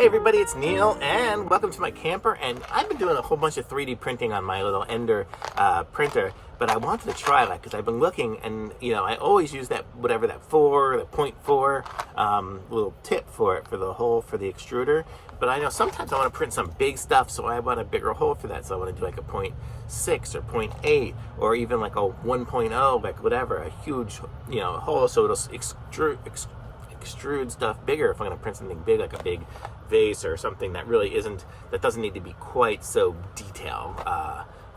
Hey everybody, it's Neil and welcome to my camper. And I've been doing a whole bunch of 3D printing on my little Ender printer, but I wanted to try that because I've been looking and I always use that the 0.4 little tip for it for the extruder. But I know sometimes I want to print some big stuff, so I want a bigger hole for that. So I want to do like a 0.6 or 0.8 or even like a 1.0, like whatever, a huge hole so it'll extrude stuff bigger if I'm going to print something big, like a big vase or something that really doesn't need to be quite so detail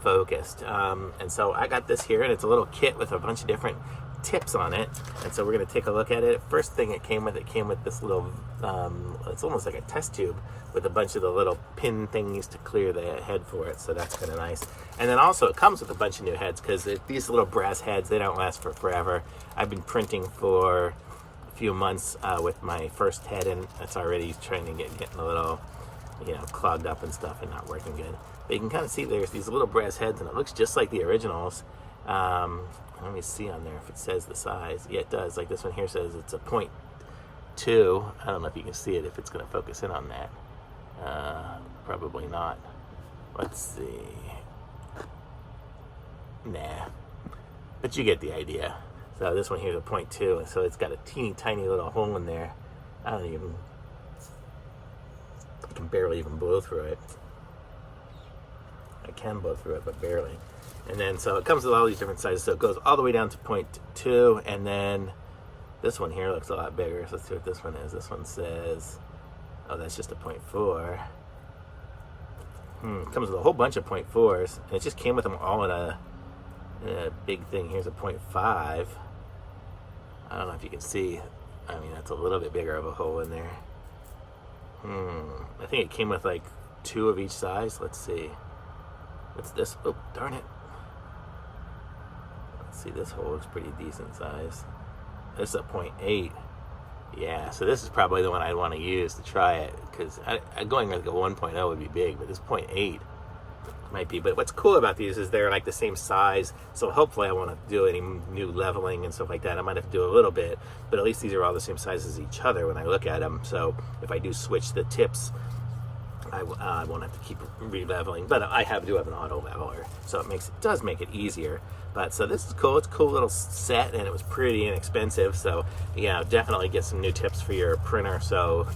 focused. And so I got this here, and it's a little kit with a bunch of different tips on it, and so we're going to take a look at it. First thing it came with this little it's almost like a test tube with a bunch of the little pin thingies to clear the head for it, so that's kind of nice. And then also it comes with a bunch of new heads, because these little brass heads, they don't last for forever. I've been printing for few months with my first head, and it's already trying to getting a little clogged up and stuff and not working good. But you can kind of see there's these little brass heads, and it looks just like the originals. Let me see on there if it says the size. Yeah, it does. Like this one here says it's a 0.2. I don't know if you can see it, if it's going to focus in on that. Probably not. Let's see. Nah, but you get the idea. So this one here is a 0.2, and so it's got a teeny tiny little hole in there. I can barely even blow through it. I can blow through it, but barely. And then so it comes with all these different sizes, so it goes all the way down to 0.2, and then this one here looks a lot bigger. So let's see what this one is. This one says, oh, that's just a 0.4. It comes with a whole bunch of 0.4s, and it just came with them all in a big thing. Here's a 0.5. I don't know if you can see. I mean, that's a little bit bigger of a hole in there. I think it came with like 2 of each size. Let's see. What's this? Oh, darn it. Let's see, this hole looks pretty decent size. This is a 0.8. Yeah, so this is probably the one I'd want to use to try it, because going like a 1.0 would be big, but this 0.8 might be. But what's cool about these is they're like the same size, so hopefully I want to do any new leveling and stuff like that. I might have to do a little bit, but at least these are all the same size as each other when I look at them. So if I do switch the tips, I won't have to keep re-leveling. But I do have an auto leveler, so it does make it easier. But so this is cool. It's a cool little set, and it was pretty inexpensive. So yeah, definitely get some new tips for your printer, so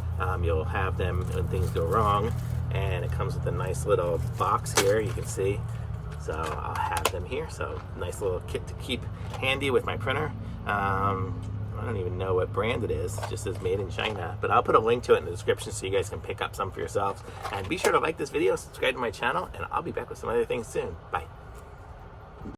you'll have them when things go wrong. And it comes with a nice little box here, you can see. So I'll have them here. So nice little kit to keep handy with my printer. I don't even know what brand it is. It just says made in China. But I'll put a link to it in the description so you guys can pick up some for yourselves. And be sure to like this video, subscribe to my channel, and I'll be back with some other things soon. Bye.